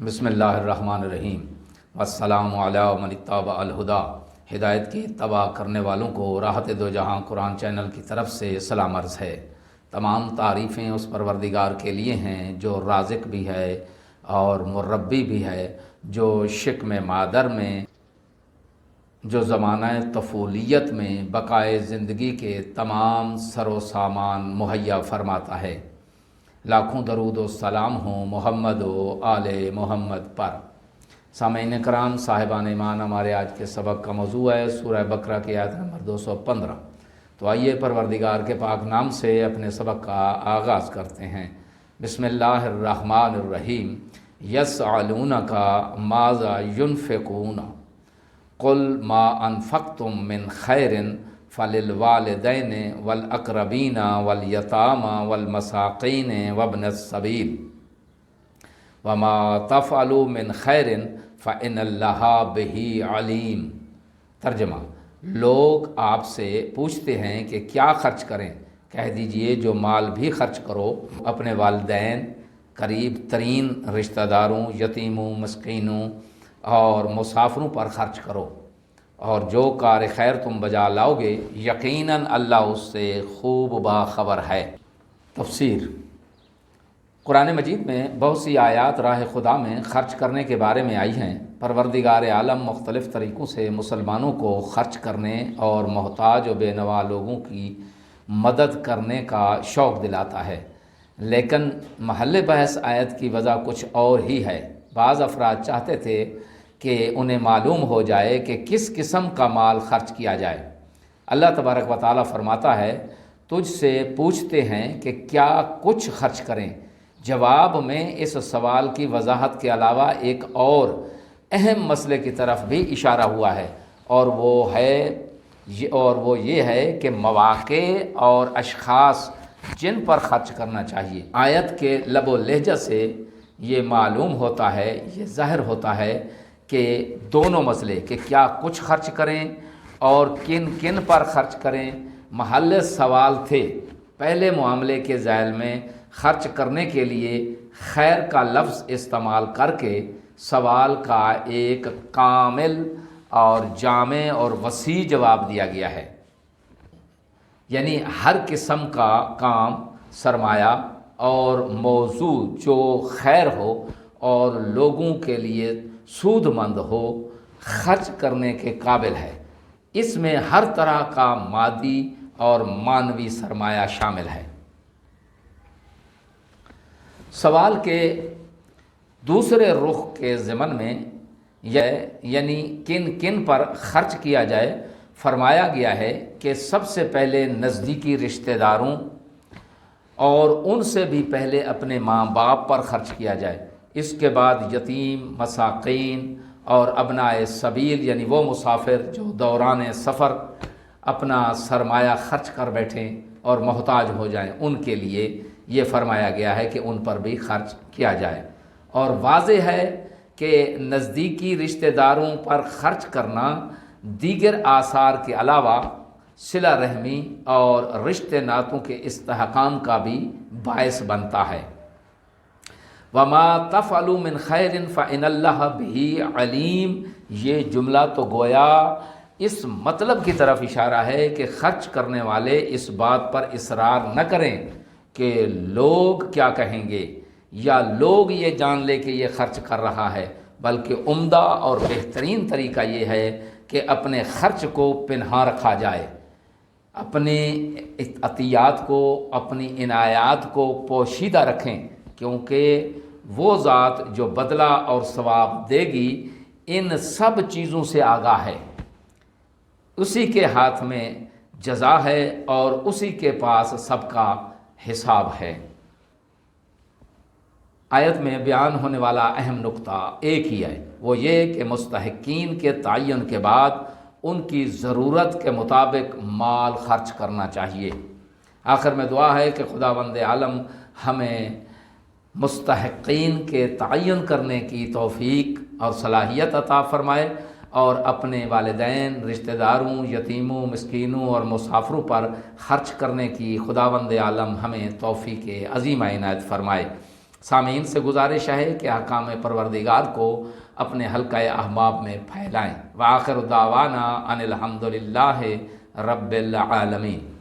بسم اللہ الرحمن الرحیم والسلام علی من اتبع الہدی۔ ہدایت کی اتباع کرنے والوں کو راحت دو جہاں قرآن چینل کی طرف سے سلام عرض ہے۔ تمام تعریفیں اس پروردگار کے لیے ہیں جو رازق بھی ہے اور مربی بھی ہے، جو شکم مادر میں، جو زمانہ طفولیت میں بقائے زندگی کے تمام سر و سامان مہیا فرماتا ہے۔ لاکھوں درود و سلام ہوں محمد و آل محمد پر۔ سامعین کرام، صاحبان ایمان، ہمارے آج کے سبق کا موضوع ہے سورہ بقرہ کی آیت نمبر 215۔ تو آئیے پروردگار کے پاک نام سے اپنے سبق کا آغاز کرتے ہیں۔ بسم اللہ الرحمن الرحیم۔ یسألونک ماذا ینفقون قل ما انفقتم من خیر فللوالدین والاقربین والیتامى والمساقین وابن السبیل وما تفعلوا من خیر فإن اللہ بہ علیم۔ ترجمہ: لوگ آپ سے پوچھتے ہیں کہ کیا خرچ کریں، کہہ دیجئے جو مال بھی خرچ کرو اپنے والدین، قریب ترین رشتہ داروں، یتیموں، مسکینوں اور مسافروں پر خرچ کرو، اور جو کار خیر تم بجا لاؤ گے یقیناً اللہ اس سے خوب باخبر ہے۔ تفسیر: قرآن مجید میں بہت سی آیات راہ خدا میں خرچ کرنے کے بارے میں آئی ہیں۔ پروردگار عالم مختلف طریقوں سے مسلمانوں کو خرچ کرنے اور محتاج و بے نوا لوگوں کی مدد کرنے کا شوق دلاتا ہے، لیکن محل بحث آیت کی وجہ کچھ اور ہی ہے۔ بعض افراد چاہتے تھے کہ انہیں معلوم ہو جائے کہ کس قسم کا مال خرچ کیا جائے۔ اللہ تبارک و تعالیٰ فرماتا ہے، تجھ سے پوچھتے ہیں کہ کیا کچھ خرچ کریں۔ جواب میں اس سوال کی وضاحت کے علاوہ ایک اور اہم مسئلے کی طرف بھی اشارہ ہوا ہے، اور وہ یہ ہے کہ مواقع اور اشخاص جن پر خرچ کرنا چاہیے۔ آیت کے لب و لہجہ سے یہ معلوم ہوتا ہے، یہ ظاہر ہوتا ہے کہ دونوں مسئلے کہ کیا کچھ خرچ کریں اور کن کن پر خرچ کریں محل سوال تھے۔ پہلے معاملے کے ذیل میں خرچ کرنے کے لیے خیر کا لفظ استعمال کر کے سوال کا ایک کامل اور جامع اور وسیع جواب دیا گیا ہے، یعنی ہر قسم کا کام، سرمایہ اور موضوع جو خیر ہو اور لوگوں کے لیے سود مند ہو، خرچ کرنے کے قابل ہے۔ اس میں ہر طرح کا مادی اور معنوی سرمایہ شامل ہے۔ سوال کے دوسرے رخ کے ضمن میں یعنی کن کن پر خرچ کیا جائے فرمایا گیا ہے کہ سب سے پہلے نزدیکی رشتہ داروں اور ان سے بھی پہلے اپنے ماں باپ پر خرچ کیا جائے، اس کے بعد یتیم، مساقین اور ابنائے سبیل یعنی وہ مسافر جو دوران سفر اپنا سرمایہ خرچ کر بیٹھیں اور محتاج ہو جائیں، ان کے لیے یہ فرمایا گیا ہے کہ ان پر بھی خرچ کیا جائے۔ اور واضح ہے کہ نزدیکی رشتہ داروں پر خرچ کرنا دیگر آثار کے علاوہ صلہ رحمی اور رشتہ ناتوں کے استحکام کا بھی باعث بنتا ہے۔ وما تفعلوا من خیر فإن اللہ بہ علیم، یہ جملہ تو گویا اس مطلب کی طرف اشارہ ہے کہ خرچ کرنے والے اس بات پر اصرار نہ کریں کہ لوگ کیا کہیں گے یا لوگ یہ جان لے کہ یہ خرچ کر رہا ہے، بلکہ عمدہ اور بہترین طریقہ یہ ہے کہ اپنے خرچ کو پنہا رکھا جائے، اپنے عطیات کو، اپنی عنایات کو پوشیدہ رکھیں، کیونکہ وہ ذات جو بدلہ اور ثواب دے گی ان سب چیزوں سے آگاہ ہے، اسی کے ہاتھ میں جزا ہے اور اسی کے پاس سب کا حساب ہے۔ آیت میں بیان ہونے والا اہم نقطہ ایک ہی ہے، وہ یہ کہ مستحقین کے تعین کے بعد ان کی ضرورت کے مطابق مال خرچ کرنا چاہیے۔ آخر میں دعا ہے کہ خداوند عالم ہمیں مستحقین کے تعین کرنے کی توفیق اور صلاحیت عطا فرمائے، اور اپنے والدین، رشتہ داروں، یتیموں، مسکینوں اور مسافروں پر خرچ کرنے کی خداوند عالم ہمیں توفیق عظیم عنایت فرمائے۔ سامعین سے گزارش ہے کہ احکام پروردگار کو اپنے حلقہ احباب میں پھیلائیں۔ وآخر دعوانا ان الحمد للہ رب العالمین۔